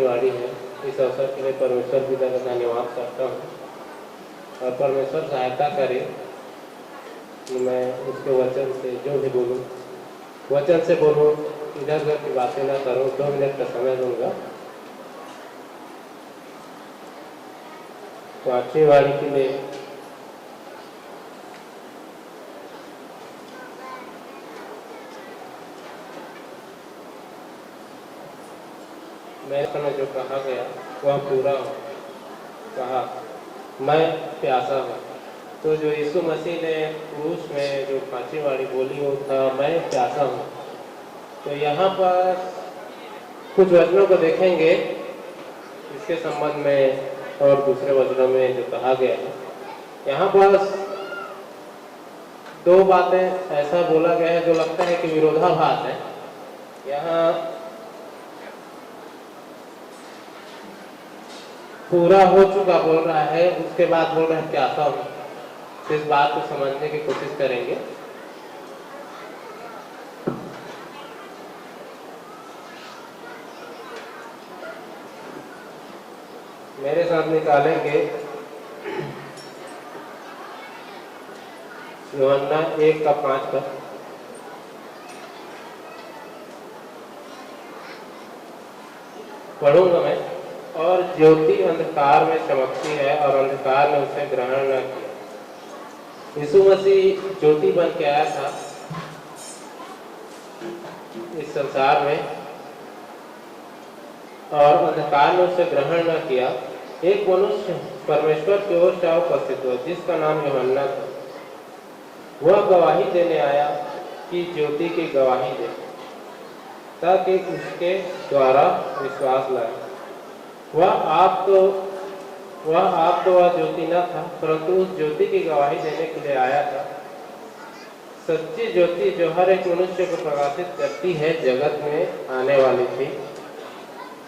वाड़ी है। इस अवसर के लिए परमेश्वर पिता का धन्यवाद करता हूँ और परमेश्वर सहायता करे कि मैं उसके वचन से जो भी बोलूँ वचन से बोलूँ, इधर उधर की बातें ना करूँ। 2 मिनट का समय दूंगा। 5वीं वाड़ी के लिए मेरे समय जो कहा गया वह पूरा हो। कहा मैं प्यासा हूँ। तो जो यीशु मसीह ने क्रूस में जो 5वीं वाड़ी बोली वो था मैं प्यासा हूँ। तो यहाँ पर कुछ वचनों को देखेंगे इसके संबंध में और दूसरे वचनों में जो कहा गया है। यहाँ पर 2 बातें ऐसा बोला गया है जो लगता है कि विरोधाभास है। यहाँ पूरा हो चुका बोल रहा है, उसके बाद बोल रहा है प्यासा हूँ। तो इस बात को समझने की कोशिश करेंगे। मेरे साथ निकालेंगे यूहन्ना 1:5 का। पढ़ूंगा मैं। और ज्योति अंधकार में चमकती है और अंधकार ने उसे ग्रहण न किया। यीशु मसीह ज्योति बन के आया था इस संसार में और अंधकार ने उसे ग्रहण न किया। एक मनुष्य परमेश्वर की ओर से उपस्थित हुआ जिसका नाम यूहन्ना था। वह गवाही देने आया कि ज्योति की गवाही दे ताकि उसके द्वारा विश्वास लाए। वह आप तो वह ज्योति न था, परंतु उस ज्योति की गवाही देने के लिए आया था। सच्ची ज्योति जो हर एक मनुष्य को प्रकाशित करती है जगत में आने वाली थी।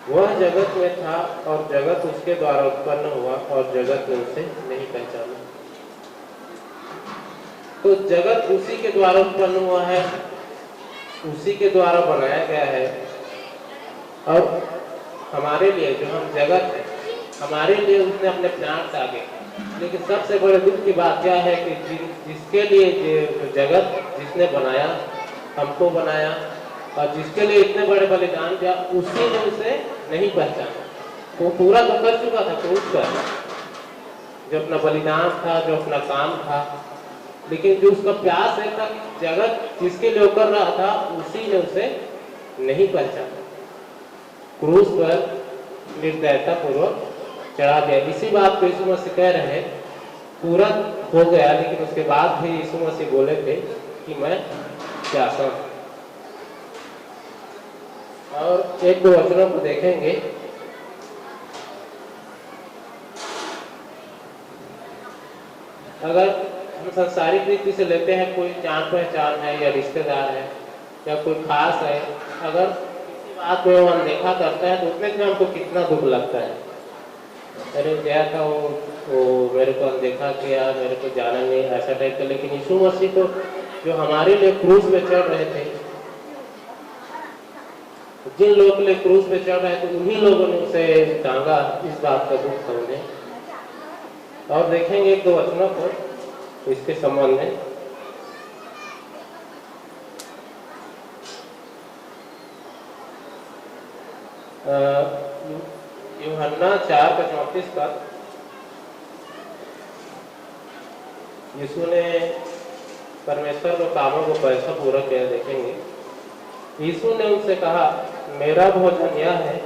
वह जगत में था और जगत उसके द्वारा उत्पन्न हुआ और जगत ने उसे नहीं पहचाना। तो जगत उसी के द्वारा उत्पन्न हुआ है, उसी के द्वारा बनाया गया है। और हमारे लिए जो हम जगत है, हमारे लिए उसने अपने प्राण त्यागे। लेकिन सबसे बड़े दुख की बात क्या है कि जिसके लिए जो जगत जिसने बनाया, हमको बनाया और जिसके लिए इतने बड़े बलिदान दिया, उसी ने उसे नहीं पहचाना। वो पूरा तो कर चुका था क्रूस पर, जो अपना बलिदान था, जो अपना काम था, लेकिन जो उसका प्यास है था जगत जिसके लिए कर रहा था, उसी ने उसे नहीं पहचाना। क्रूस पर निर्दयता पूर्वक चढ़ा दिया। इसी बात को यीशु मसीह कह रहे हैं पूरा हो गया। लेकिन उसके बाद भी यीशु मसीह बोले थे कि मैं प्यासा हूं। और 1-2 वचनों को देखेंगे। अगर हम सांसारिक रीति से लेते हैं, कोई जान पहचान है या रिश्तेदार है या कोई खास है, अगर किसी बात को अनदेखा करता है तो उसमें से हमको कितना दुख लगता है। अरे गया था वो मेरे को अनदेखा किया, मेरे को जाना नहीं, ऐसा टाइप का। लेकिन यीशु मसीह तो जो हमारे लिए क्रूस पे चढ़ रहे थे, जिन लोगों के लिए क्रूस पे चढ़ रहे थे, उन्हीं लोगों ने उसे टांगा। इस बात का दुख समझे। और देखेंगे 1-2 वचनों को इसके संबंध में। यूहन्ना 4:34 का यीशु ने परमेश्वर के कामों को कैसा पूरा किया देखेंगे। यीशु ने उनसे कहा, मेरा भोजन यह है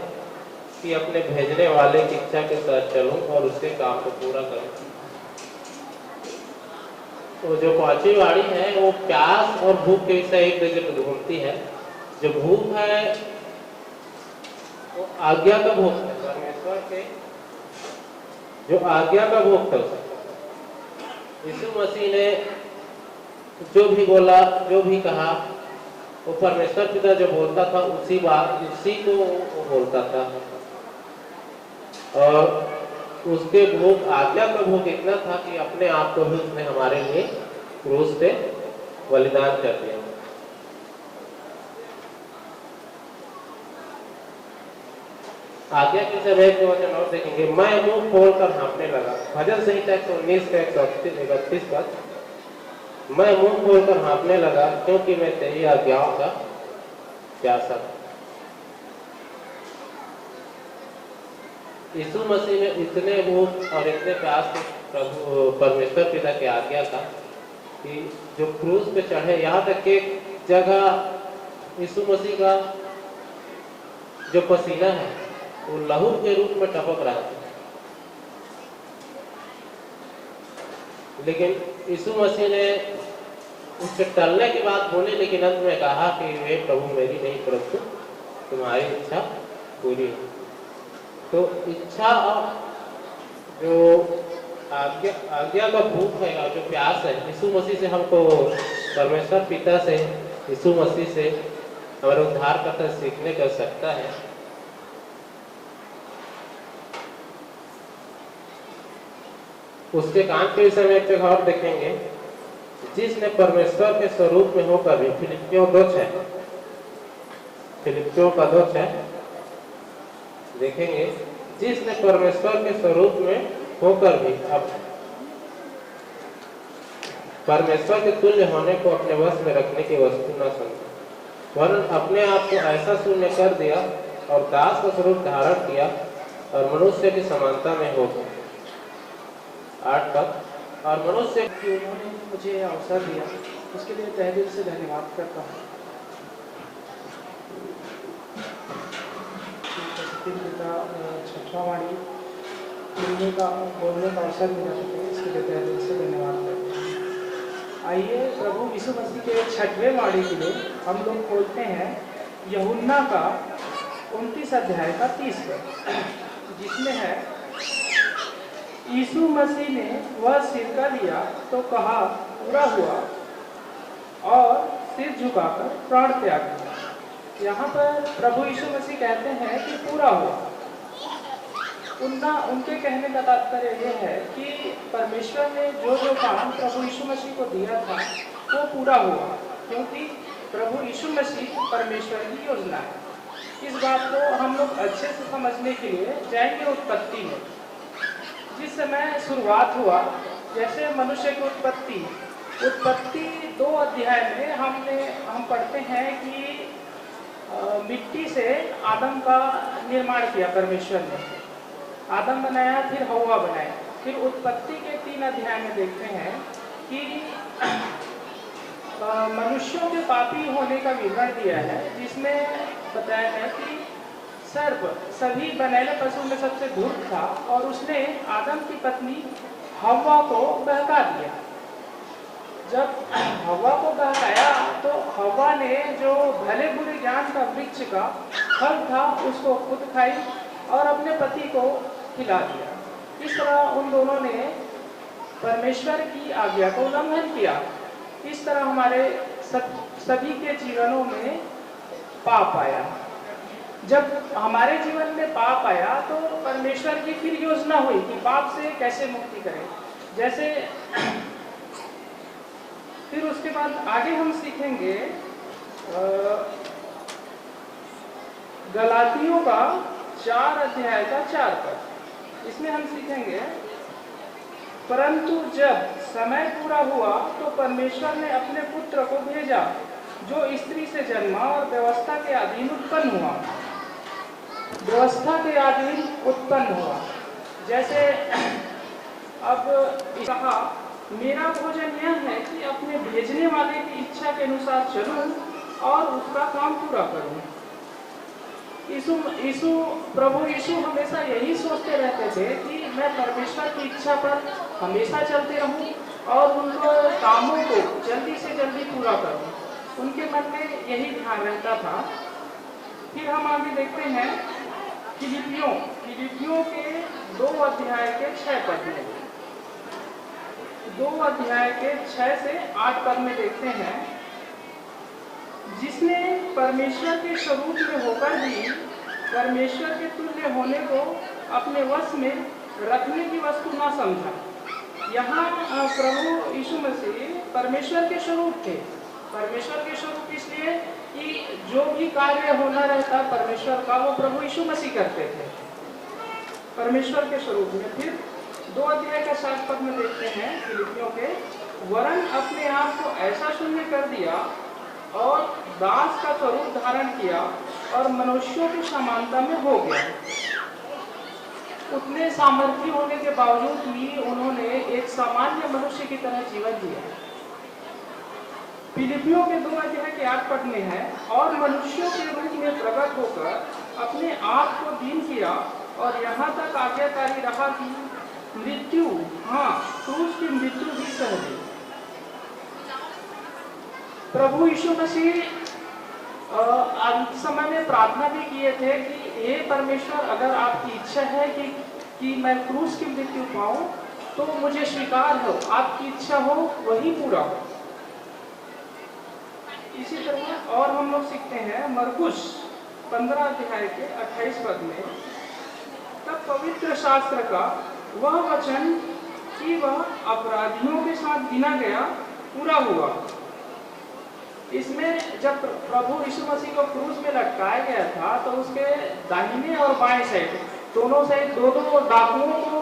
कि अपने भेजने वाले की इच्छा के साथ चलूं और उसके काम को पूरा करूं। तो जो 5वीं वाड़ी है वो प्यास और भूख के विषय एक जगह पर घूमती है। जो भूख है वो आज्ञा का भूख है, परमेश्वर के जो आज्ञा का भूख है। यीशु मसीह ने जो भी बोला, जो भी कहा, वो परमेश्वर पिता जो बोलता था उसी को वो बोलता था। और उसके भूख, आज्ञा का भूख इतना था कि अपने आप को भी उसने हमारे लिए क्रूस पे बलिदान कर दिया। आज्ञा के समय एक वचन और देखेंगे, मैं मुंह खोलकर हाँफने लगा। भजन संहिता 119 का 131 पद, मैं मुंह खोलकर हाँफने लगा क्योंकि मैं तेरी आज्ञाओं का प्यासा था। यीशु मसीह ने इतने मुंह और इतने प्यास थे प्रभु परमेश्वर पिता की आज्ञा का कि जो क्रूस पे चढ़े, यहाँ तक कि जगह यीशु मसीह का जो पसीना है वो लहू के रूप में टपक रहा था, लेकिन यीशु मसीह ने उससे टलने की बात बोली, लेकिन अंत में कहा कि वे प्रभु मेरी नहीं परंतु तुम्हारी इच्छा पूरी हो। तो इच्छा और जो आज्ञा का भूख है और जो प्यास है यीशु मसीह से हमको, परमेश्वर पिता से, यीशु मसीह से हमारे उद्धार करता सीखने कर सकता है। उसके काम के विषय में एक जगह और देखेंगे, जिसने परमेश्वर के स्वरूप में होकर भी, फिलिप्पियों 2:6, फिलिप्पियों का 2:6 देखेंगे, जिसने परमेश्वर के स्वरूप में होकर भी अब परमेश्वर के तुल्य होने को अपने वश में रखने की वस्तु न समझा, वरन अपने आप को ऐसा शून्य कर दिया और दास का स्वरूप धारण किया और मनुष्य की समानता में हो गया। 8 पद, और मनुष्य कि उन्होंने मुझे अवसर दिया, उसके लिए तहे दिल से धन्यवाद करता हूँ। छठवां वाणी बोलने का अवसर मिला, इसके लिए तहे दिल से धन्यवाद करता हूँ। आइए प्रभु यीशु मसीह के 6वें वाणी के लिए हम लोग खोलते हैं यूहन्ना का 29 अध्याय का 30 पद, जिसमें है, यीशु मसीह ने वह सिरका लिया तो कहा पूरा हुआ, और सिर झुकाकर प्राण त्याग दिया। यहाँ पर प्रभु यीशु मसीह कहते हैं कि पूरा हुआ। उनके कहने का तात्पर्य यह है कि परमेश्वर ने जो जो काम प्रभु यीशु मसीह को दिया था वो पूरा हुआ, क्योंकि प्रभु यीशु मसीह परमेश्वर की योजना है। इस बात को हम लोग अच्छे से समझने के लिए जाएंगे उत्पत्ति में। जिस समय शुरुआत हुआ, जैसे मनुष्य की उत्पत्ति 2 अध्याय में हम पढ़ते हैं कि मिट्टी से आदम का निर्माण किया परमेश्वर ने। आदम बनाया, फिर हव्वा बनाया। फिर उत्पत्ति के 3 अध्याय में देखते हैं कि मनुष्यों के पापी होने का विवरण दिया है, जिसमें बताया है कि सर्प सभी बनेले पशु में सबसे धूर्त था और उसने आदम की पत्नी हव्वा को बहका दिया। जब हव्वा को बहकाया तो हव्वा ने जो भले बुरे ज्ञान का वृक्ष का फल था उसको खुद खाई और अपने पति को खिला दिया। इस तरह उन दोनों ने परमेश्वर की आज्ञा को उल्लंघन किया। इस तरह हमारे सभी के जीवनों में पाप आया। जब हमारे जीवन में पाप आया तो परमेश्वर की फिर योजना हुई कि पाप से कैसे मुक्ति करें। जैसे फिर उसके बाद आगे हम सीखेंगे गलातियों का 4 अध्याय का 4 पद। इसमें हम सीखेंगे, परंतु जब समय पूरा हुआ तो परमेश्वर ने अपने पुत्र को भेजा, जो स्त्री से जन्मा और व्यवस्था के अधीन उत्पन्न हुआ। व्यवस्था के अधीन उत्पन्न हुआ। जैसे अब कहा, मेरा भोजन यह है कि अपने भेजने वाले की इच्छा के अनुसार चलूं और उसका काम पूरा करूं। प्रभु यीशु हमेशा यही सोचते रहते थे कि मैं परमेश्वर की इच्छा पर हमेशा चलते रहूं और उनको कामों को जल्दी से जल्दी पूरा करूं। उनके मन में यही ध्यान रहता था। फिर हम आगे देखते हैं फिलिप्पियों के 2 अध्याय के 6 पद में, 2 अध्याय के 6 से 8 पद में देखते हैं, जिसने परमेश्वर के स्वरूप में होकर भी परमेश्वर के तुल्य होने को अपने वश में रखने की वस्तु न समझा। यहाँ प्रभु यीशु मसीह परमेश्वर के स्वरूप थे। परमेश्वर के स्वरूप इसलिए कि जो भी कार्य होना रहता परमेश्वर का वो प्रभु यीशु मसीह करते थे परमेश्वर के स्वरूप में। फिर 2 अध्याय का 7 पद में देखते हैं फिलिपियों के, वरन अपने आप को ऐसा शून्य कर दिया और दास का स्वरूप धारण किया और मनुष्यों की समानता में हो गया। उतने सामर्थ्य होने के बावजूद भी उन्होंने एक सामान्य मनुष्य की तरह जीवन जिया। फिलिपियों के 2 अध्याय के 8 पद में है, और मनुष्यों के रूप में प्रकट होकर अपने आप को दीन किया और यहाँ तक आज्ञाकारी रहा कि मृत्यु, हाँ क्रूस की मृत्यु भी सह ली। प्रभु यीशु मसीह अंत समय में प्रार्थना भी किए थे कि हे परमेश्वर, अगर आपकी इच्छा है कि मैं क्रूस की मृत्यु पाऊं तो मुझे स्वीकार हो, आपकी इच्छा हो वही पूरा हो। इसी तरह और हम लोग सीखते हैं मरकुस 15 अध्याय के 28 पद में, तब पवित्र शास्त्र का वह वचन कि वह अपराधियों के साथ गिना गया पूरा हुआ। इसमें जब प्रभु यीशु मसीह को क्रूस में लटकाया गया था तो उसके दाहिने और बाएं साइड दोनों साइड दोनों डाकुओं को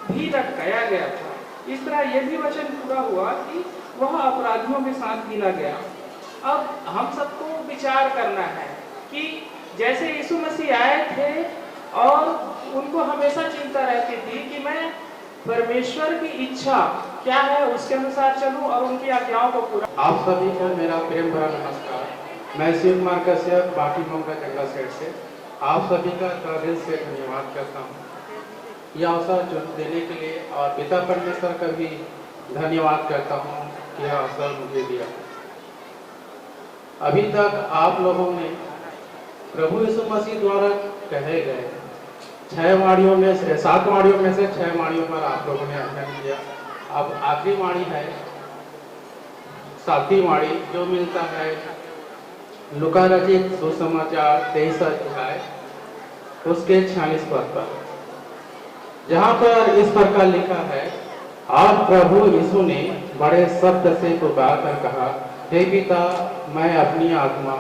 भी लटकाया गया था। इस तरह यह भी वचन पूरा हुआ कि वह अपराधियों के साथ गिना गया। अब हम सबको विचार करना है कि जैसे यीशु मसीह आए थे और उनको हमेशा चिंता रहती थी कि मैं परमेश्वर की इच्छा क्या है उसके अनुसार चलूं और उनकी आज्ञाओं को पूरा। आप सभी को मेरा प्रेम भरा नमस्कार। मैं शिव कुमार कश्यप बाटी मोंगा जंगल सेठ से आप सभी का दिल से धन्यवाद करता हूँ। यह अवसर देने के लिए और पिता परमेश्वर का भी धन्यवाद करता हूँ कि यह अवसर मुझे दिया। अभी तक आप लोगों ने प्रभु यीशु मसीह द्वारा कहे गए 7 वाणियों में से 6 वाणियों पर आप लोगों ने अध्ययन किया। अब आखिरी वाणी है 7वीं वाणी जो मिलता है लूका रचित सुसमाचार 23 अध्याय उसके 46 पद पर, जहाँ पर इस प्रकार लिखा है, और प्रभु यीशु ने बड़े शब्द से पुकार कर कहा, हे पिता, मैं अपनी आत्मा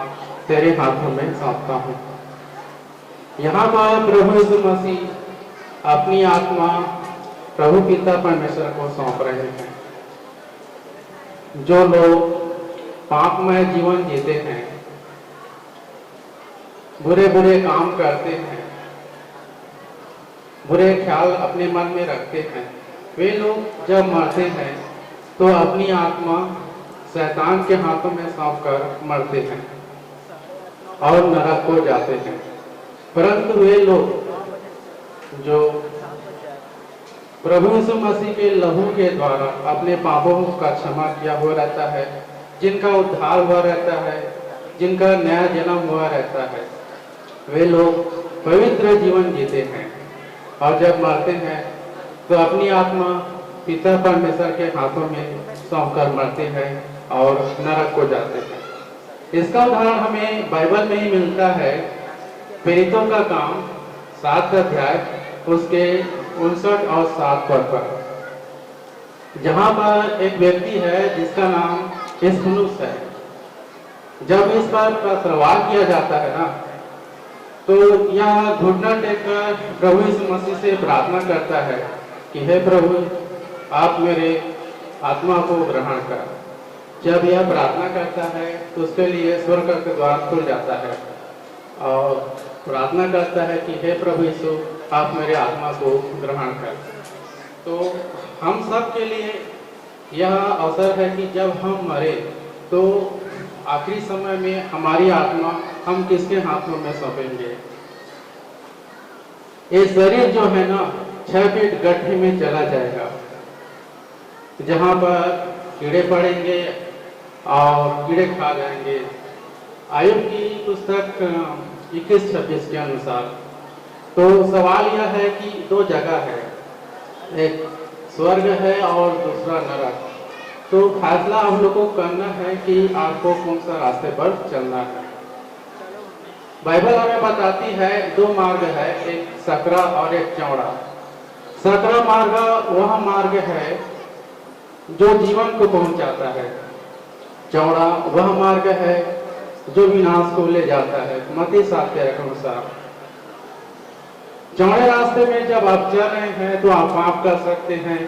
तेरे हाथों में सौंपता हूँ। यहाँ पर प्रभु यीशु मसीह अपनी आत्मा प्रभु पिता परमेश्वर को सौंप रहे हैं। जो लोग पापमय जीवन जीते हैं, बुरे बुरे काम करते हैं, बुरे ख्याल अपने मन में रखते हैं, वे लोग जब मरते हैं तो अपनी आत्मा शैतान के हाथों में सौंप कर मरते हैं और नरक को जाते हैं। परंतु वे लोग जो प्रभु यीशु मसीह के लहू के द्वारा अपने पापों का क्षमा किया हुआ रहता है, जिनका उद्धार हुआ रहता है, जिनका नया जन्म हुआ रहता है, वे लोग पवित्र जीवन जीते हैं और जब मरते हैं तो अपनी आत्मा पिता परमेश्वर के हाथों में सौंप कर मरते हैं और नरक को जाते हैं। इसका उदाहरण हमें बाइबल में ही मिलता है। प्रेरितों का काम 7 अध्याय उसके 59 और 7 पद पर, जहाँ पर एक व्यक्ति है जिसका नाम स्तिफनुस है। जब इस पर सवाल किया जाता है ना, तो यह घुटना टेककर प्रभु यीशु मसीह से प्रार्थना करता है कि हे प्रभु, आप मेरे आत्मा को ग्रहण कर। जब यह प्रार्थना करता है तो उसके लिए स्वर्ग का द्वार खुल जाता है और प्रार्थना करता है कि हे प्रभु यीशु, आप मेरे आत्मा को ग्रहण कर। तो हम सब के लिए यह अवसर है कि जब हम मरे तो आखिरी समय में हमारी आत्मा हम किसके हाथों में सौंपेंगे। ये शरीर जो है ना 6 फीट गड्ढे में चला जाएगा, जहाँ पर कीड़े पड़ेंगे और कीड़े खा जाएंगे। आयुब की पुस्तक 21-26 के अनुसार। तो सवाल यह है कि 2 जगह है, एक स्वर्ग है और दूसरा नरक। तो फैसला हम लोग को करना है कि आपको कौन सा रास्ते पर चलना है। बाइबल हमें बताती है 2 मार्ग है, एक सकरा और एक चौड़ा। सकरा मार्ग वह मार्ग है जो जीवन को पहुंचाता है, चौड़ा वह मार्ग है जो विनाश को ले जाता है। मत्ती 7 के अनुसार चौड़े रास्ते में जब आप चल रहे हैं तो आप पाप कर सकते हैं,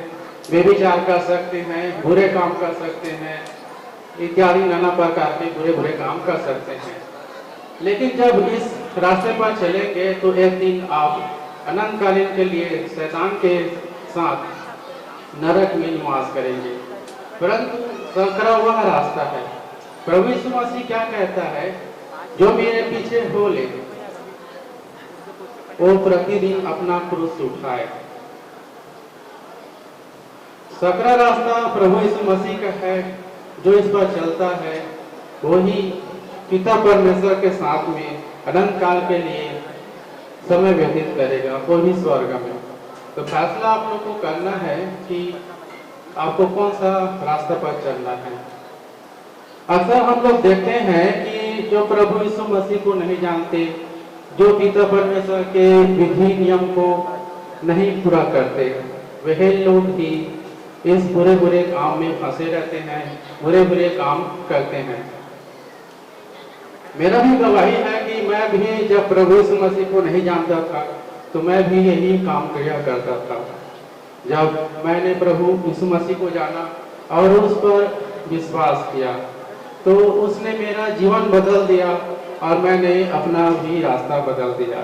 व्यभिचार कर सकते हैं, बुरे काम कर सकते हैं, इत्यादि नाना प्रकार के बुरे बुरे काम कर सकते हैं। लेकिन जब इस रास्ते पर चलेंगे तो एक दिन आप अनंतकालीन के लिए शैतान के साथ नरक में निवास करेंगे। परंतु संकरा वह रास्ता है। प्रभु यीशु मसीह क्या कहता है, जो मेरे पीछे हो ले वो प्रतिदिन अपना क्रूस उठाए। सकरा रास्ता प्रभु यीशु मसीह का है। जो इस पर चलता है वही पिता परमेश्वर के साथ में अनंत काल के लिए समय व्यतीत करेगा, वो भी स्वर्ग में। तो फैसला आप लोग को करना है कि आपको कौन सा रास्ता पर चलना है। अक्सर हम लोग देखते हैं कि जो प्रभु यीशु मसीह को नहीं जानते, जो पिता परमेश्वर के विधि नियम को नहीं पूरा करते, वह लोग ही इस बुरे बुरे काम में फंसे रहते हैं, बुरे बुरे काम करते हैं। मेरा भी गवाही है कि मैं भी जब प्रभु यीशु मसीह को नहीं जानता था तो मैं भी यही काम किया करता था। जब मैंने प्रभु यीशु मसीह को जाना और उस पर विश्वास किया तो उसने मेरा जीवन बदल दिया और मैंने अपना भी रास्ता बदल दिया।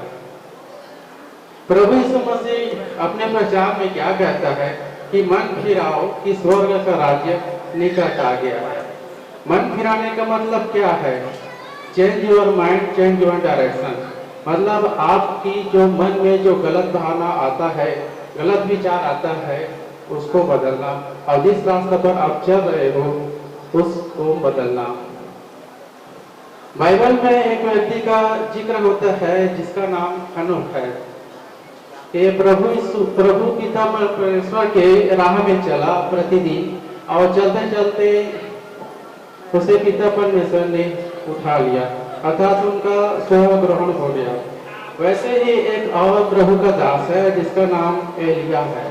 प्रभु यीशु मसीह अपने प्रचार में क्या कहता है कि मन फिराओ कि स्वर्ग का राज्य निकट आ गया है। मन फिराने का मतलब क्या है? Change your mind, change your direction. मतलब आपकी जो मन में जो गलत भावना आता है, गलत विचार आता है, उसको बदलना और जिस रास्ते पर आप चल रहे हो उसको बदलना। बाइबल में एक व्यक्ति का जिक्र होता है जिसका नाम हनोक है। ये प्रभु पिता परमेश्वर के राह में चला प्रतिदिन और चलते चलते उसे पिता परमेश्वर ने उठा लिया, अर्थात उनका स्वर्ग ग्रहण हो गया। वैसे ही एक और प्रभु का दास है जिसका नाम एलिया है।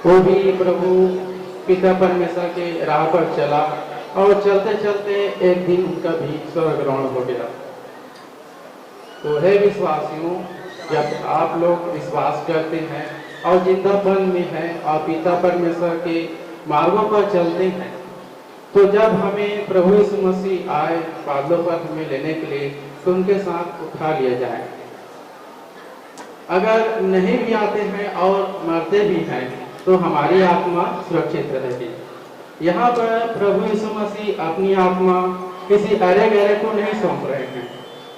वो भी प्रभु पिता परमेश्वर के राह पर चला और चलते चलते एक दिन उनका भी स्वर्ग ग्रहण हो गया। तो हे विश्वासियों, जब आप लोग विश्वास करते हैं और जिंदापन में हैं और पिता परमेश्वर के मार्गों पर चलते हैं, तो जब हमें प्रभु यीशु मसीह आए बादलों पर हमें लेने के लिए तो उनके साथ उठा लिया जाए। अगर नहीं भी आते हैं और मरते भी हैं तो हमारी आत्मा सुरक्षित रहेगी। यहाँ पर प्रभु यीशु मसीह अपनी आत्मा किसी अरे गहरे को नहीं सौंप रहे हैं,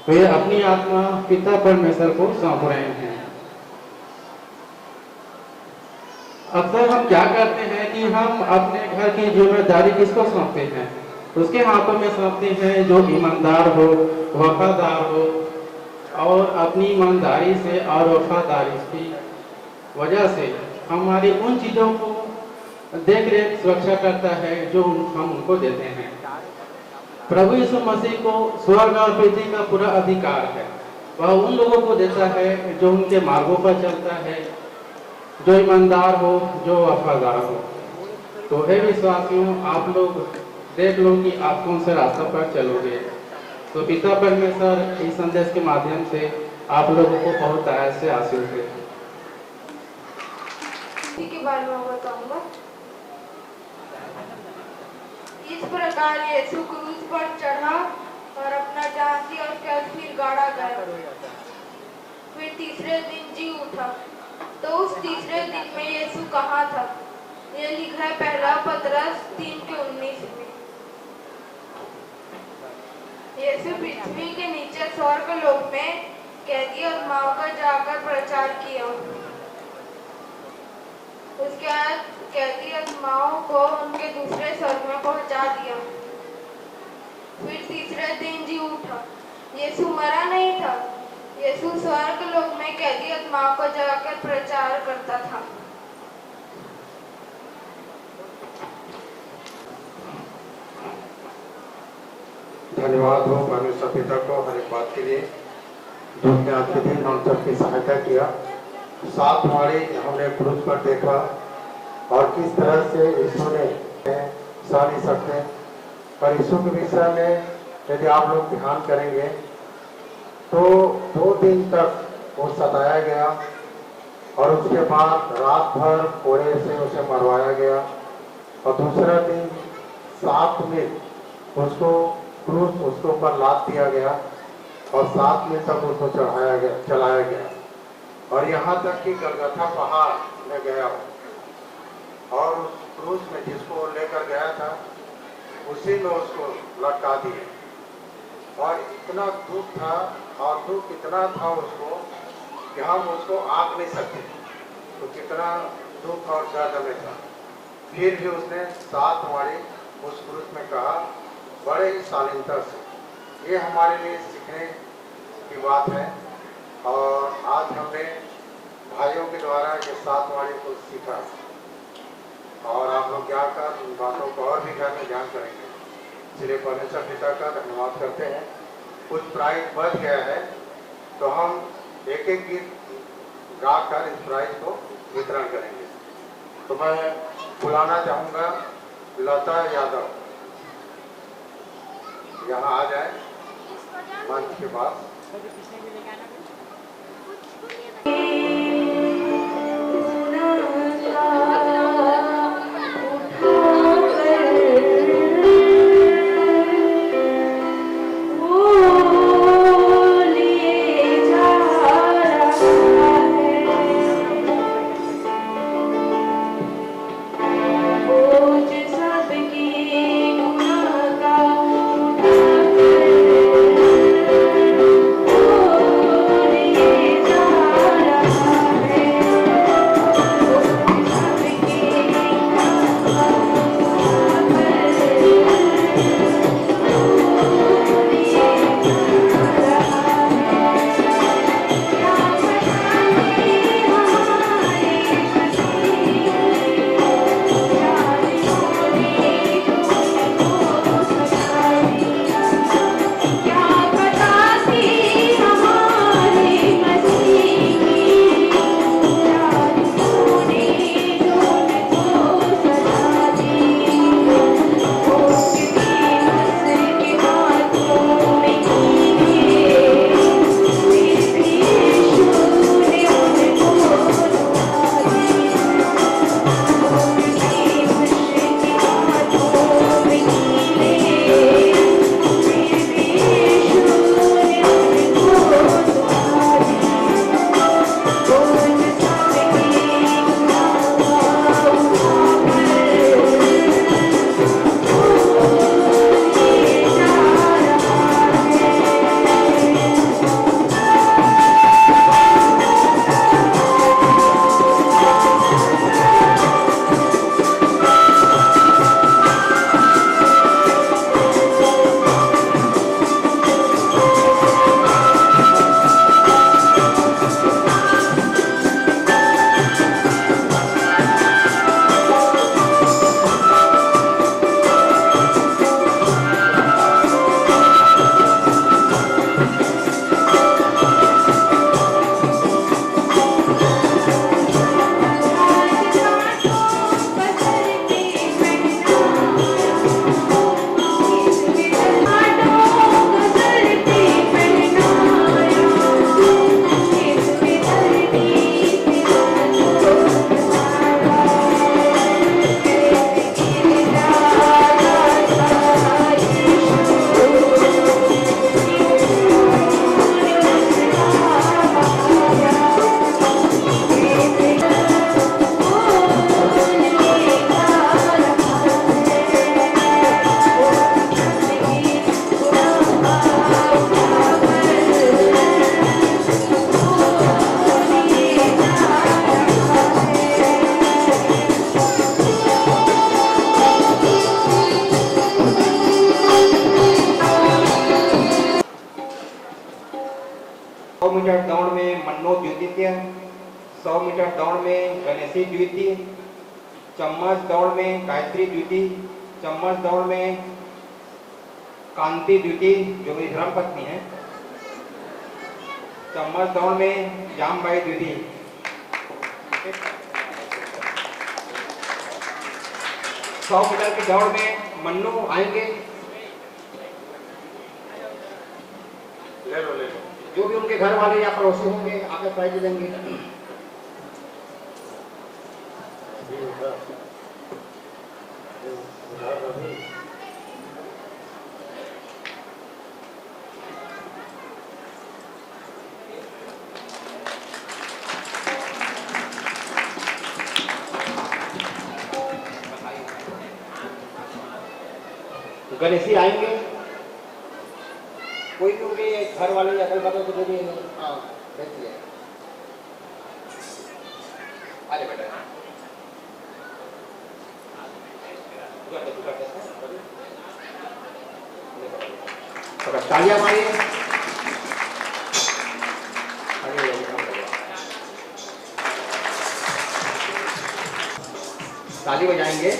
वे अपनी आत्मा पिता परमेश्वर को सौंप रहे हैं। अक्सर हम क्या करते हैं कि हम अपने घर की जिम्मेदारी किसको सौंपते हैं? उसके हाथों में सौंपते हैं जो ईमानदार हो, वफादार हो और अपनी ईमानदारी से और वफादारी की वजह से हमारी उन चीजों को देख रेख सुरक्षा करता है जो हम उनको देते हैं। प्रभु यीशु मसीह को स्वर्ग और पृथ्वी का पूरा अधिकार है। वह उन लोगों को देता है जो उनके मार्गों पर चलता है, जो ईमानदार हो, जो वफादार हो। तो हे विश्वासियों, आप लोग देख लो कि आप कौन से रास्ते पर चलोगे। तो पिता परमेश्वर इस संदेश के माध्यम से आप लोगों को बहुत आयत से आशीष दे। के बारे में बताऊंगा। इस प्रकार यीशु क्रूस पर चढ़ा और अपना जांची और फिर गाड़ा गया। फिर तीसरे दिन जी उठा। तो उस तीसरे दिन में यीशु कहाँ था? ये लिखा है पहला पतरस 3:19 में। यीशु पृथ्वी के नीचे स्वर्ग लोक में कैदी आत्माओं का जाकर प्रचार किया। उसके बाद कैदी आत्माओं को उनके दूसरे स्वर्ग में पहुंचा दिया। फिर तीसरे दिन जी उठा। यीशु मरा नहीं था। यीशु स्वर्ग लोक में कैदी आत्माओं को जाकर प्रचार करता था। धन्यवाद हो परमेश्वर पिता को हर एक बात के लिए जो उसने आज के दिन हम सबकी सहायता किया। साथ हमारे हमने क्रूस पर देखा और किस तरह से यीशु ने सह नहीं सकते, पर यीशु के विषय में यदि आप लोग ध्यान करेंगे तो 2 दिन तक वो सताया गया और उसके बाद रात भर कोड़े से उसे मरवाया गया और दूसरा दिन 7 मील उसको क्रूस उसके ऊपर लाद दिया गया और 7 मील तक उसको चलाया गया और यहाँ तक कि गलगथा पहाड़ में गया और उस क्रूस में जिसको लेकर गया था उसी में उसको लटका दिए और इतना दुख था और दुख इतना था उसको कि हम उसको आंक नहीं सकते, तो कितना दुख और दर्द में था। फिर भी उसने 7 वाणी उस क्रूस में कहा बड़े ही शालीनता से। ये हमारे लिए सीखने की बात है और आज हमने भाइयों के द्वारा ये 7 वाणी को सीखा और आप लोग जाकर उन बातों को और भी घर में ध्यान करेंगे। इसलिए परमेश्वर पिता का धन्यवाद करते हैं। कुछ प्राइज बच गया है तो हम एक एक गीत गाकर इस प्राइज को वितरण करेंगे। तो मैं बुलाना चाहूँगा लता यादव, यहाँ आ जाए मंच के पास। मीटर दौड़ में मनोज द्वितीय, 100 मीटर दौड़ में गणेशी द्वितीय, चम्मच दौड़ में गायत्री द्वितीय, चम्मच दौड़ में कांति द्वितीय जो मेरी धर्मपत्नी है, चम्मच दौड़ में जामबाई द्वितीय। 100 मीटर की दौड़ में मन्नू आएंगे। ले लो ले लो। जो भी उनके घर वाले या पड़ोसी होंगे आके प्राइज देंगे। गणेशी आएंगे, कोई भी उनके घर वाले या अगल बगल को जो भी हाँ देखिए आगे बेटा तालियां मारिए। ताली बजाएंगे।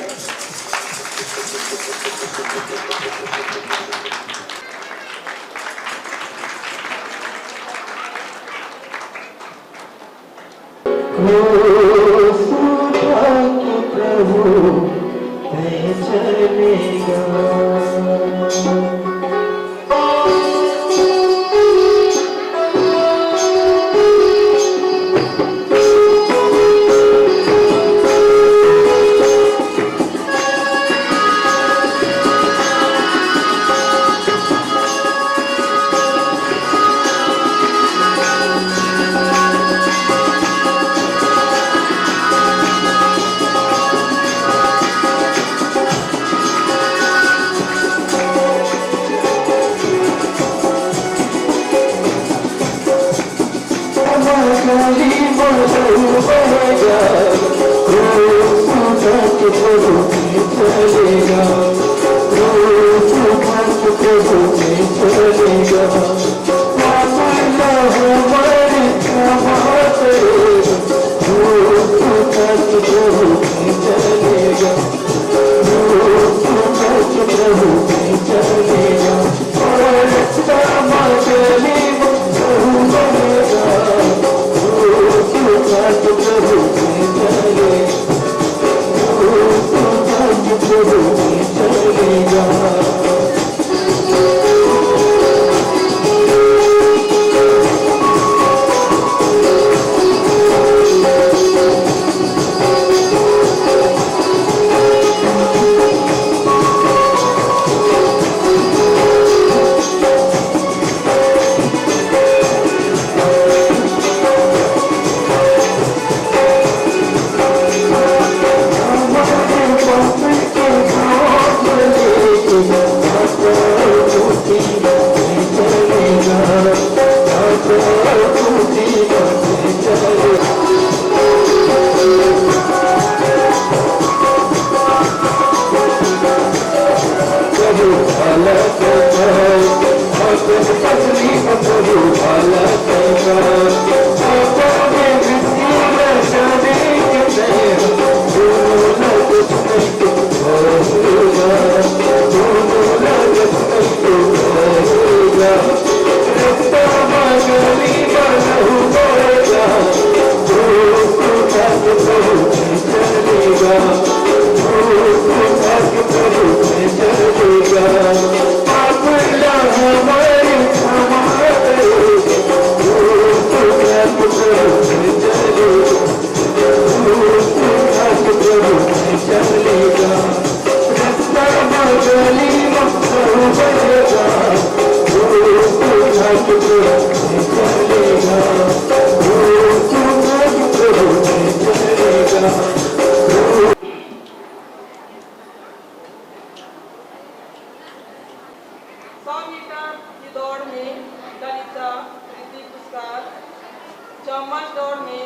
चम्मच दौड़ में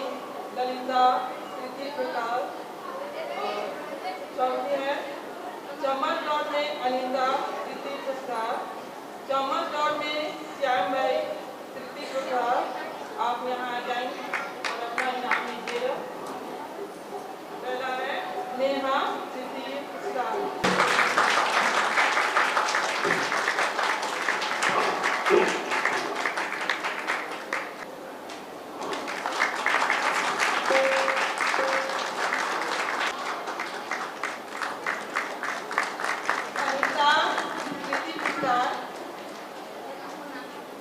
ललिता कृति प्रकाश, चौथी है चम्मच दौड़ में अनिता कृति पुरस्कार, चम्मच दौड़ में श्याम भाई कृति प्रकाश। आप यहाँ आ जाएंगे और अपना इनाम लीजिएगा। पहला है नेहा कृति पुरस्कार।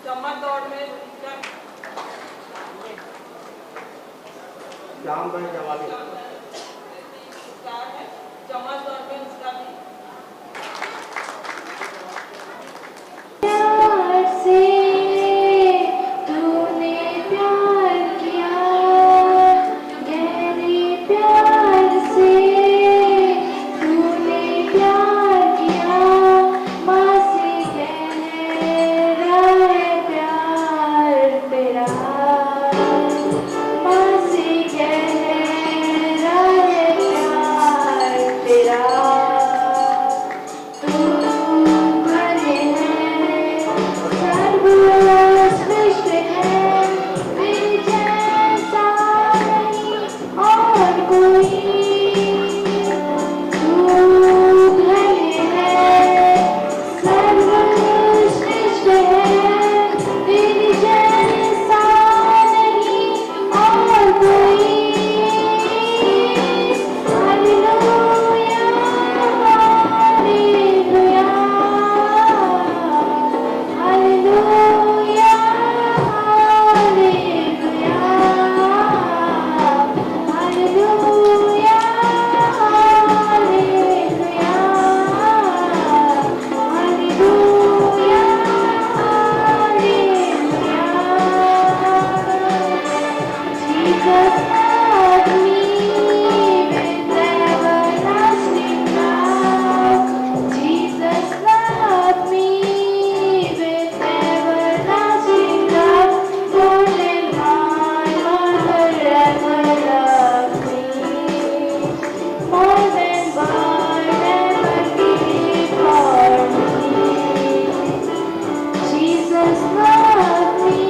चम्मच दौड़ श्याम भाई जवानी पुरस्कार है चम्मच दौड़ में उसका भी प्यार से तूने प्यार किया, गहरे प्यार से तूने प्यार किया, माँ से गहरा है प्यार तेरा, माँ से गहरा है प्यार तेरा। तू बने है सर्वश्रेष्ठ है, तेरे जैसा नहीं और कोई। तू बने है सर्वश्रेष्ठ है, तेरे जैसा नहीं और कोई। Hallelujah, hallelujah, hallelujah, hallelujah, hallelujah, Jesus loved me with everlasting love. Jesus loved me with everlasting love. More than my mother ever loved me. More than God ever did for me. Jesus loved me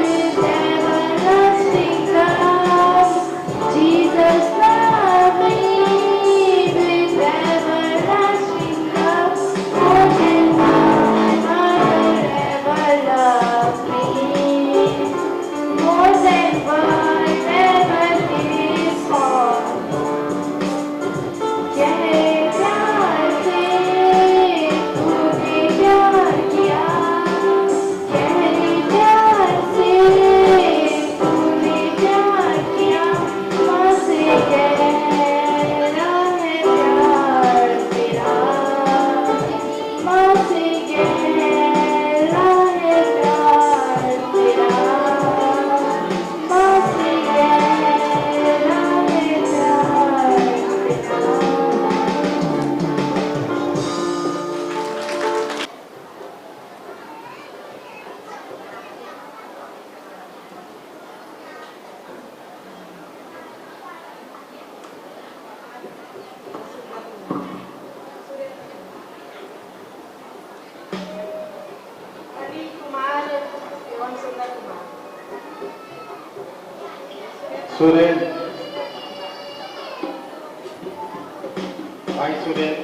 with everlasting love. Jesus loved me with everlasting love. More than my mother ever loved me. More than God ever did for me. गहरे प्यार से तूने प्यार किया, गहरे प्यार से तूने प्यार किया, माँ से गहरा है प्यार तेरा, माँ से गहरा है प्यार तेरा, माँ से गहरा है प्यार तेरा। अनिल कुमार एवं सुंदर कुमार। सुरेन, भाई सुरेन,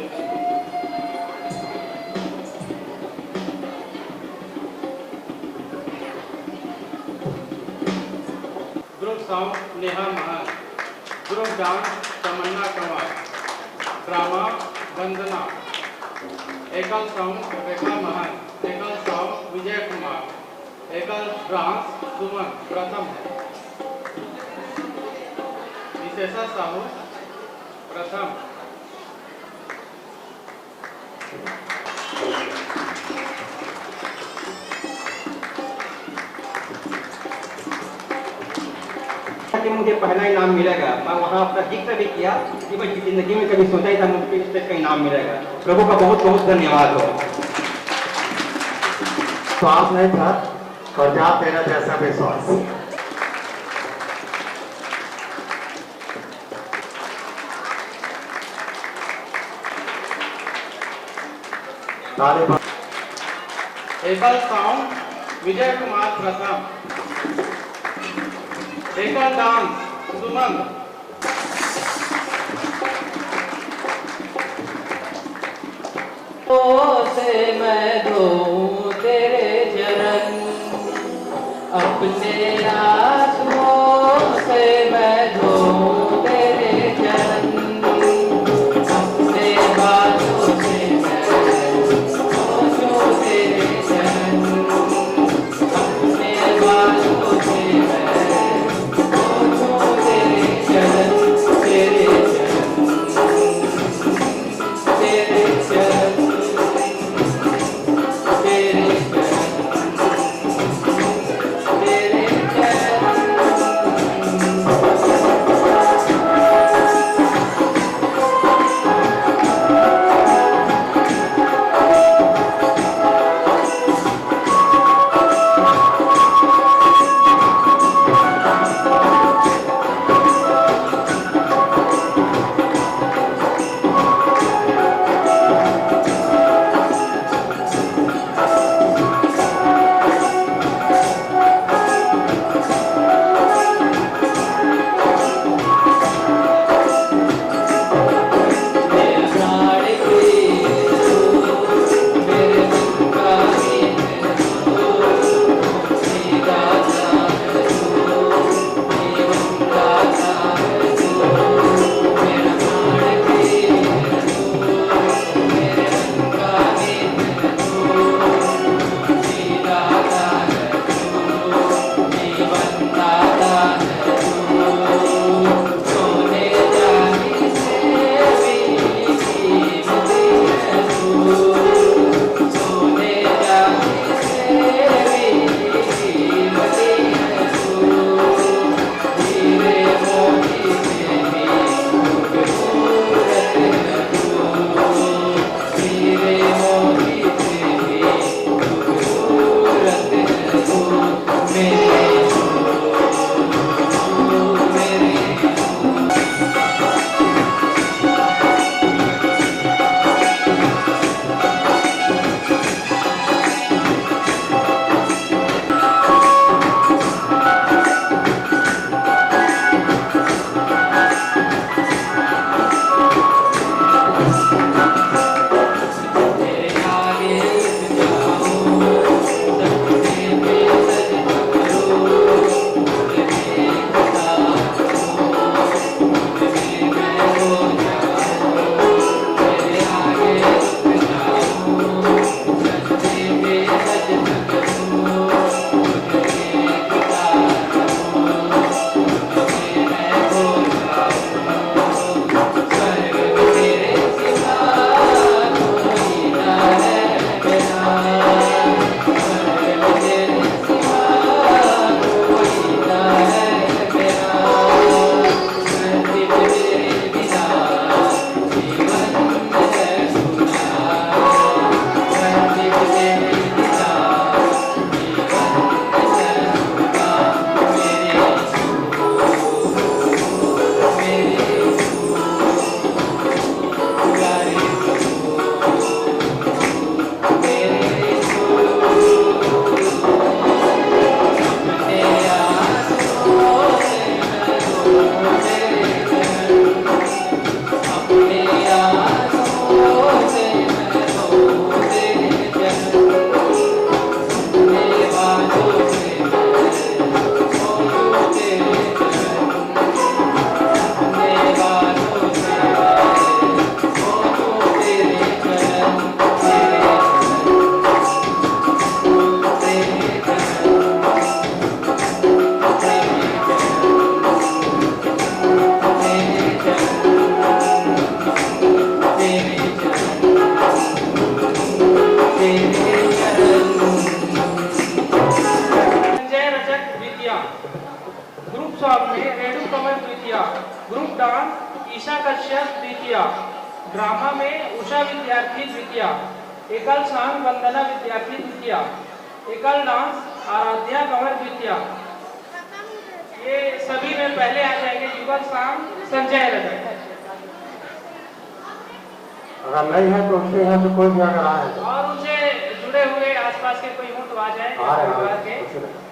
ग्रुप सॉन्ग नेहा महान, ग्रुप डांस तमन्ना कंवर, ड्रामा वंदना, एकल सॉन्ग रेखा महान, एकल सॉन्ग विजय कुमार, एकल डांस सुमन प्रथम है। विशेषा साहू प्रथम। कि मुझे पहला इनाम मिलेगा, मैं वहाँ अपना जिक्र भी किया कि मैं जिंदगी में कभी सोचा ही था मुझे इस तरह का इनाम मिलेगा। प्रभु का बहुत बहुत धन्यवाद हो। श्वास नहीं था और जा तेरा जैसा विश्वास। ताली बजा। एकल सॉन्ग विजय कुमार प्रथम, एकल डांस सुमन, से मैं धोऊं तेरे चरण, अपने आंसुओं से मैं धोऊं तेरे चरण, अपने बालों से मैं पोंछूं तेरे चरण, अपने बालों से मैं पोंछूं तेरे कमल द्वितीय, ग्रुप डांस ईशा कश्यप द्वितीय, ड्रामा में उषा विद्यार्थी द्वितीय, एकल सांग वंदना विद्यार्थी द्वितीय, एकल डांस आराध्या कंवर द्वितीय। ये सभी में पहले आ जाएंगे युगल सांग संजय रजक। अगर नहीं है तो उनसे यहाँ से कोई भी अगर आए तो और उनसे जुड़े हुए आसपास के कोई हो तो आ जाए आ रहे परिवार हैं के। छोड़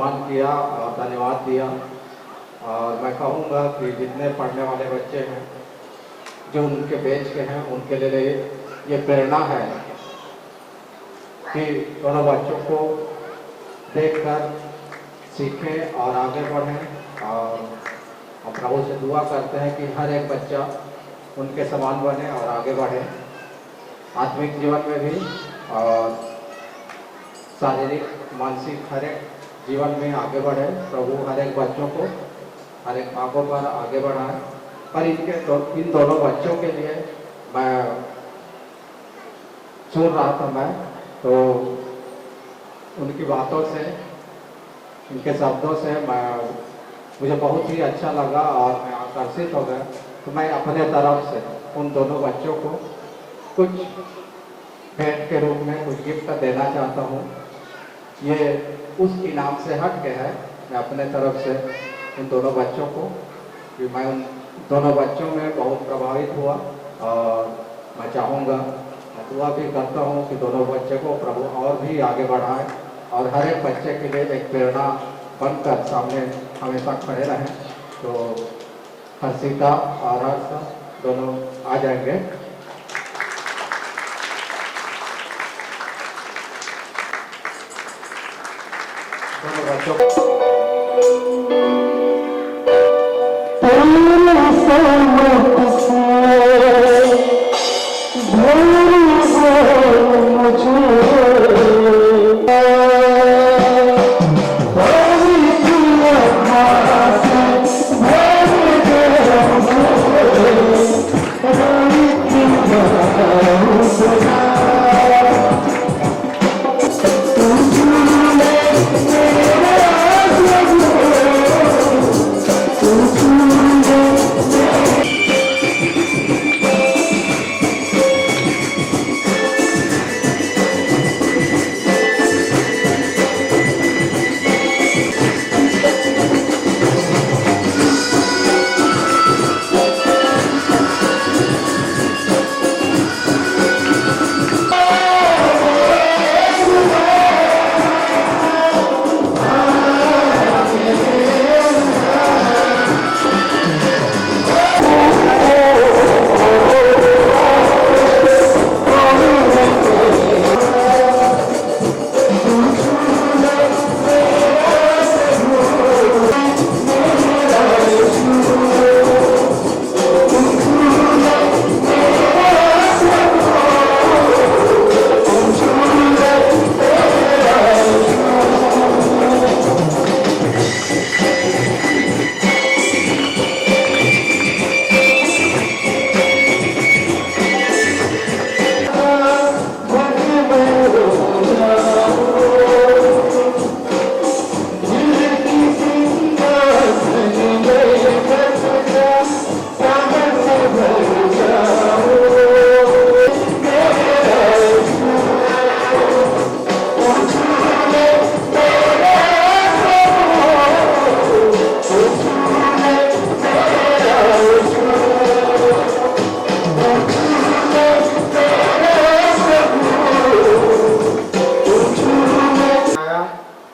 सम्मान किया और धन्यवाद दिया। और मैं कहूँगा कि जितने पढ़ने वाले बच्चे हैं जो उनके बैच के हैं उनके लिए ये प्रेरणा है कि दोनों बच्चों को देखकर सीखें और आगे बढ़ें। और हम प्रभु से दुआ करते हैं कि हर एक बच्चा उनके समान बने और आगे बढ़े आत्मिक जीवन में भी और शारीरिक मानसिक हर एक जीवन में आगे बढ़े। प्रभु हर एक बच्चों को हर एक मार्गों पर आगे बढ़ाए। पर इन दोनों बच्चों के लिए मैं सुन रहा था मैं तो उनकी बातों से उनके शब्दों से मुझे बहुत ही अच्छा लगा और मैं आकर्षित हो गया। तो मैं अपने तरफ से उन दोनों बच्चों को कुछ भेंट के रूप में कुछ गिफ्ट देना चाहता हूँ। ये उस इनाम से हट के है। मैं अपने तरफ से उन दोनों बच्चों को कि मैं उन दोनों बच्चों में बहुत प्रभावित हुआ और मैं चाहूँगा मैं दुआ भी करता हूँ कि दोनों बच्चे को प्रभु और भी आगे बढ़ाए और हर एक बच्चे के लिए एक प्रेरणा बनकर सामने हमेशा खड़े रहें। तो हर्षिता और हर्ष दोनों आ जाएंगे। दोनों बच्चों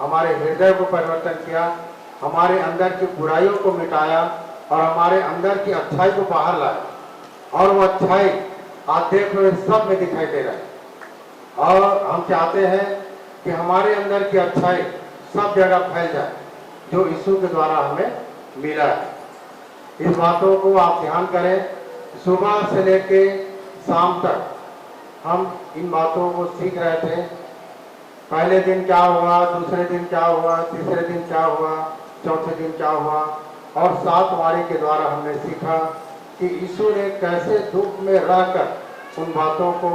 हमारे हृदय को परिवर्तन किया, हमारे अंदर की बुराइयों को मिटाया और हमारे अंदर की अच्छाई को बाहर लाया। और वो अच्छाई आप देख रहे सब में दिखाई दे रहा है। और हम चाहते हैं कि हमारे अंदर की अच्छाई सब जगह फैल जाए जो यीशु के द्वारा हमें मिला है। इस बातों को आप ध्यान करें। सुबह से लेके शाम तक हम इन बातों को सीख रहे थे। पहले दिन क्या हुआ, दूसरे दिन क्या हुआ, तीसरे दिन क्या हुआ, चौथे दिन क्या हुआ। और 7 वारी के द्वारा हमने सीखा कि यीशु ने कैसे दुख में रहकर उन बातों को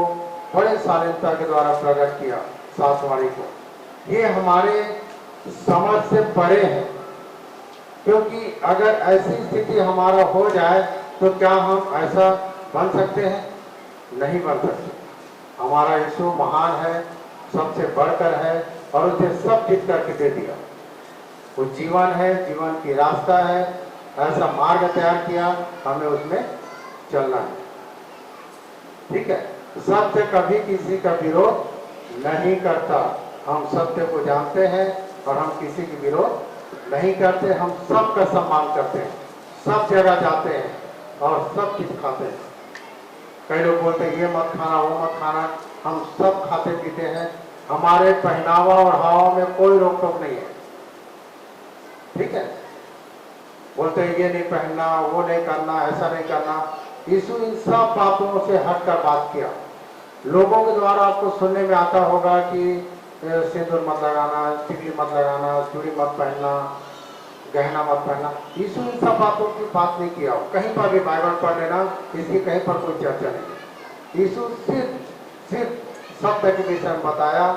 बड़े शालीनता के द्वारा प्रकट किया। 7 वारी को ये हमारे समझ से परे है, क्योंकि अगर ऐसी स्थिति हमारा हो जाए तो क्या हम ऐसा बन सकते हैं? नहीं बन सकते। हमारा यीशु महान है, सबसे बढ़कर है और उसे सब जीत करके दे दिया। वो जीवन है, जीवन की रास्ता है, ऐसा मार्ग तैयार किया, हमें उसमें चलना है। ठीक है, सत्य कभी किसी का विरोध नहीं करता। हम सत्य को जानते हैं और हम किसी की विरोध नहीं करते। हम सबका सम्मान करते हैं, सब जगह जाते हैं और सब चीज खाते हैं। कई लोग बोलते हैं ये मत खाना वो मत खाना, हम सब खाते पीते हैं। हमारे पहनावा और हवा में कोई रोक टोक नहीं है, ठीक है। बोलते हैं ये नहीं पहनना, वो नहीं करना, ऐसा नहीं करना। यीशु इन सब बातों से हटकर बात किया। लोगों के द्वारा आपको सुनने में आता होगा कि सिंदूर मत लगाना, टिकली मत लगाना, चूड़ी मत पहनना, गहना मत पहनना। यीशु इन सब बातों की बात नहीं किया। कहीं पर भी बाइबल पढ़ लेना, इसकी कहीं पर कोई चर्चा नहीं। यीशु सिर्फ सत्य के विषय में बताया,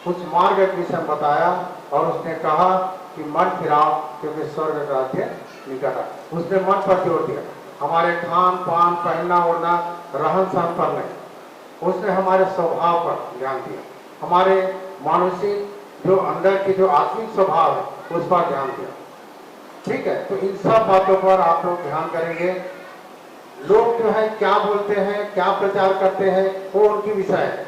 कुछ मार्ग के विषय में बताया और उसने कहा कि मन फिराओ क्योंकि स्वर्ग का राज्य निकट है। उसने मन पर जोर दिया, हमारे खान पान, पहनना ओढ़ना, रहन सहन पर नहीं। उसने हमारे स्वभाव पर ध्यान दिया, हमारे मानसिक जो अंदर की जो आत्मिक स्वभाव है उस पर ध्यान दिया, ठीक है। तो इन सब बातों पर आप लोग ध्यान करेंगे। लोग जो है क्या बोलते हैं, क्या प्रचार करते हैं, वो उनकी विषय है,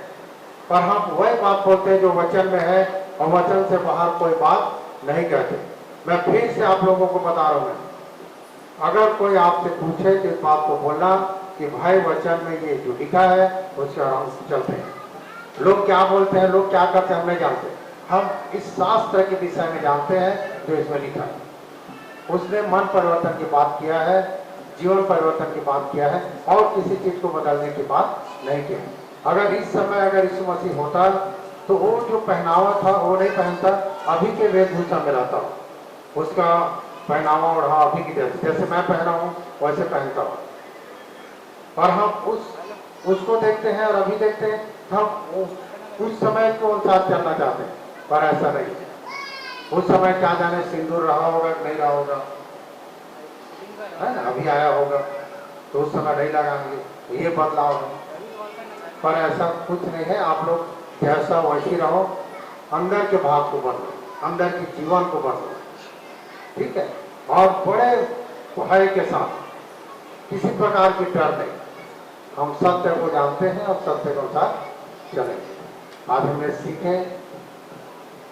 पर हम वही बात बोलते हैं जो वचन में है और वचन से बाहर कोई बात नहीं कहते। मैं फिर से आप लोगों को बता रहा हूं, अगर कोई आपसे पूछे तो इस बात को बोलना कि भाई वचन में ये जो लिखा है उसके आराम से चलते हैं। लोग क्या बोलते हैं, लोग क्या करते हैं हम नहीं जानते। हम इस शास्त्र के विषय में जानते हैं जो इसमें लिखा है। उसने मन परिवर्तन की बात किया है, जीवन परिवर्तन की बात किया है और किसी चीज को बदलने की बात नहीं की है। अगर इस समय अगर यीशु मसीह होता तो वो जो पहनावा था वो नहीं पहनता, अभी के वेशभूषा में रहता। उसका पहनावा ओढ़ा अभी की जैसे मैं पहना हूँ वैसे पहनता हूँ। और हम उसको देखते हैं और अभी देखते हैं, हम उस समय को अनुसार चलना चाहते हैं, पर ऐसा नहीं है। उस समय क्या जाने सिंदूर रहा होगा नहीं रहा होगा, है ना, अभी आया होगा तो उस समय नहीं लगाएंगे, ये बदलाव है। पर ऐसा कुछ नहीं है। आप लोग जैसा वैसी रहो, अंदर के भाव को बदलो, अंदर के जीवन को बदलो, ठीक है। और बड़े भय के साथ, किसी प्रकार की डर नहीं, हम सत्य को जानते हैं और सत्य के अनुसार चलेंगे। आज हमने सीखे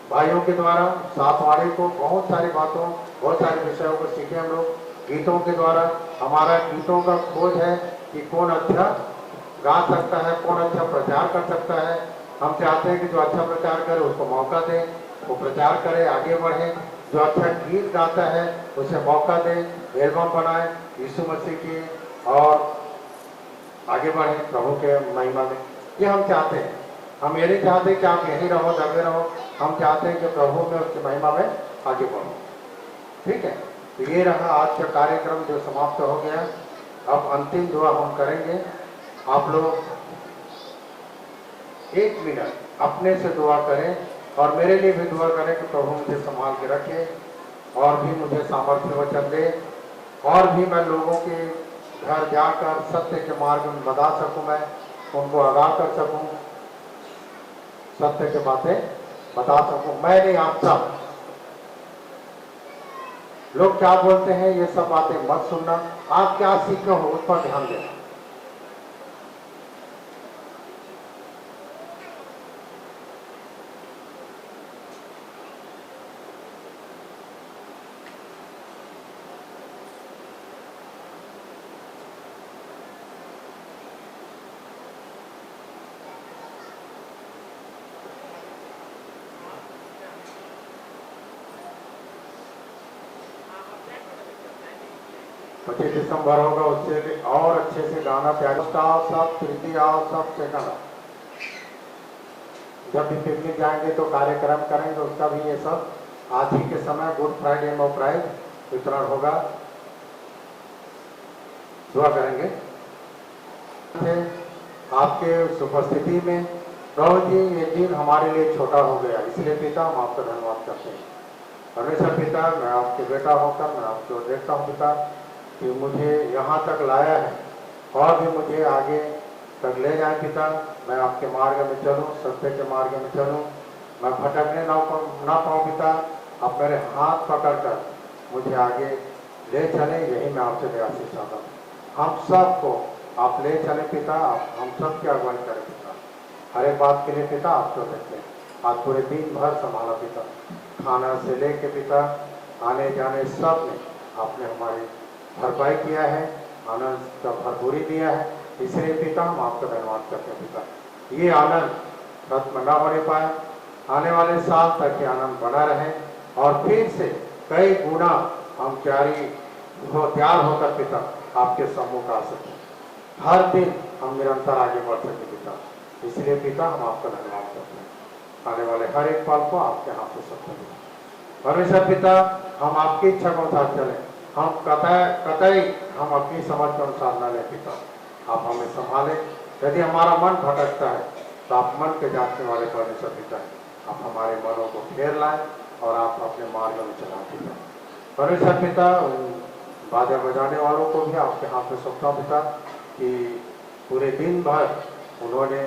भाइयों के द्वारा, सातवाड़ी को बहुत सारी बातों, बहुत सारे विषयों को सीखे हम लोग गीतों के द्वारा। हमारा गीतों का खोज है कि कौन अच्छा गा सकता है, कौन अच्छा प्रचार कर सकता है। हम चाहते हैं कि जो अच्छा प्रचार करे उसको मौका दें, वो प्रचार करे, आगे बढ़े। जो अच्छा गीत गाता है उसे मौका दें, एल्बम बनाए यीशु मसीह की और आगे बढ़े प्रभु के महिमा में। ये हम चाहते हैं। हम ये नहीं चाहते कि आप यहीं रहो, दबे रहो। हम चाहते हैं कि प्रभु में उसकी महिमा में आगे बढ़ो, ठीक है। तो ये रहा आज का कार्यक्रम जो समाप्त हो गया। अब अंतिम दुआ हम करेंगे। आप लोग 1 मिनट अपने से दुआ करें और मेरे लिए भी दुआ करें कि प्रभु मुझे संभाल के रखे और भी मुझे सामर्थ्य वचन दे और भी मैं लोगों के घर जाकर सत्य के मार्ग में बता सकूं, मैं उनको आगाह कर सकूं, सत्य की बातें बता सकूं। मैं नहीं, आप सब लोग क्या बोलते हैं ये सब बातें मत सुनना। आप क्या सीख रहे हो उस पर ध्यान देना। दिसंबर होगा उससे भी और अच्छे से गाना प्यार सब तृतीय सब सेकंड। जब भी पिकनिक जाएंगे तो कार्यक्रम करेंगे, उसका भी ये सब आज ही के समय गुड फ्राइडे में प्राइज वितरण होगा। दुआ करेंगे आपके उपस्थिति में। प्रभु जी ये दिन हमारे लिए छोटा हो गया, इसलिए पिता हम आपका धन्यवाद करते हैं। परमेश्वर पिता, मैं आपके बेटा होकर मैं आपको देखता हूँ पिता कि मुझे यहाँ तक लाया है और भी मुझे आगे तक ले जाए पिता। मैं आपके मार्ग में चलूँ, सत्य के मार्ग में चलूँ, मैं भटकने ना पाऊँ पिता। आप मेरे हाथ पकड़कर मुझे आगे ले चले, यही मैं आपसे प्रयास चाहता हूँ। हम सबको आप ले चले पिता, आप हम सब की अगुवाई करें पिता। हर एक बात के लिए पिता आपको देखते हैं। आज पूरे दिन भर संभाला पिता, खाना से लेके पिता आने जाने सब में आपने हमारी भरपाई किया है, आनंद का भरपूरी दिया है। इसलिए पिता हम आपका धन्यवाद करते हैं पिता। ये आनंद खत्म न होने पाए, आने वाले साल तक ये आनंद बना रहे और फिर से कई गुना हम तैयार होकर पिता आपके सम्मुख आ सके, हर दिन हम निरंतर आगे बढ़ सके पिता। इसलिए पिता हम आपका धन्यवाद करते हैं। आने वाले हर एक पल को आपके हाथ में सौंपते हैं परमेश्वर पिता। हम आपकी इच्छा को साथ चलें, हम कतई हम अपनी समझ के अनुसार न लें पिता। आप हमें संभालें। यदि हमारा मन भटकता है तो आप मन के जांचने वाले परमेश्वर पिता है, आप हमारे मनों को फेर लाएं और आप अपने मार्ग में चलाएं पिता। परमेश्वर पिता बाजा बजाने वालों को भी आपके हाथ में सौंपता पिता कि पूरे दिन भर उन्होंने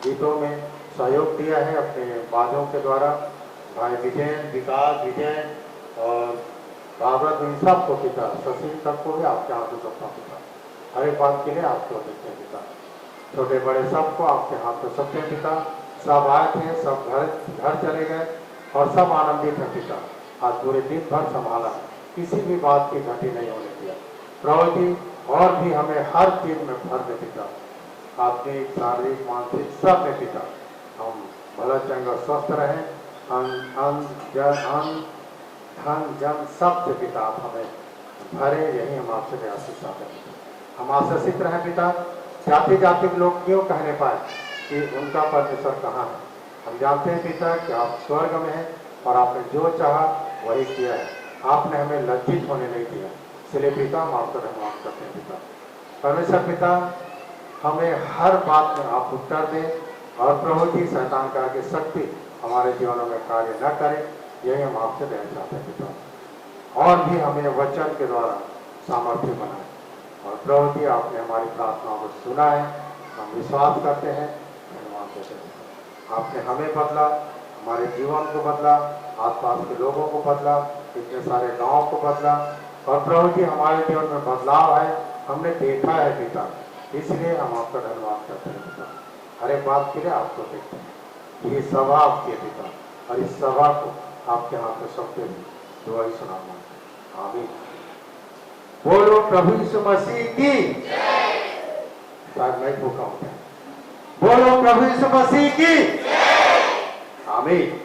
गीतों में सहयोग दिया है अपने बाजों के द्वारा। भाई विजय और भागवत इन सबको पिता, शशि तक को भी आपके हाथ में सौंपता पिता। हर एक बात के लिए आपको देखते हैं पिता। छोटे बड़े सबको आपके हाथ में सौंपते हैं पिता। सब आए थे, सब घर चले गए और सब आनंदित है पिता। आज पूरे दिन भर संभाला, किसी भी बात की घटी नहीं होने दिया प्रभु जी। और भी हमें हर चीज में भर दे पिता, आत्मिक शारीरिक मानसिक सब में पिता। हम भला चंगा स्वस्थ रहें, धन जन सब से पिता आप हमें भरे, यही हम आपसे आशीष चाहते हैं। हम आशीषित रहें पिता। जाति जाति के लोग क्यों कहने पाए कि उनका परमेश्वर कहाँ है। हम जानते हैं पिता कि आप स्वर्ग में हैं और आपने जो चाहा वही किया है। आपने हमें लज्जित होने नहीं दिया, इसलिए पिता हम आपका धन्यवाद करते हैं पिता। परमेश्वर पिता हमें हर बात में आप उत्तर दें और प्रभु जी शैतान का आगे शक्ति हमारे जीवनों में कार्य न करे, यही हम आपसे देना चाहते हैं पिता। और भी हमें वचन के द्वारा सामर्थ्य बनाए और प्रभु जी आपने हमारी प्रार्थनाओं को सुना है, हम विश्वास करते हैं, धन्यवाद देते हैं। आपने हमें बदला, हमारे जीवन को बदला, आसपास के लोगों को बदला, इतने सारे गाँव को बदला और प्रभु जी हमारे जीवन में बदलाव है, हमने देखा है पिता। इसलिए हम आपका धन्यवाद करते हैं पिता। हर एक बात के लिए आपको देखते हैं। ये सभा आपके पिता और इस सभा को आपके हाथ में सौंपते हुए दुआ ही सुना आमीन। बोलो प्रभु यीशु मसीह की शायद मैं भूखा हूं। बोलो प्रभु यीशु मसीह की आमीन।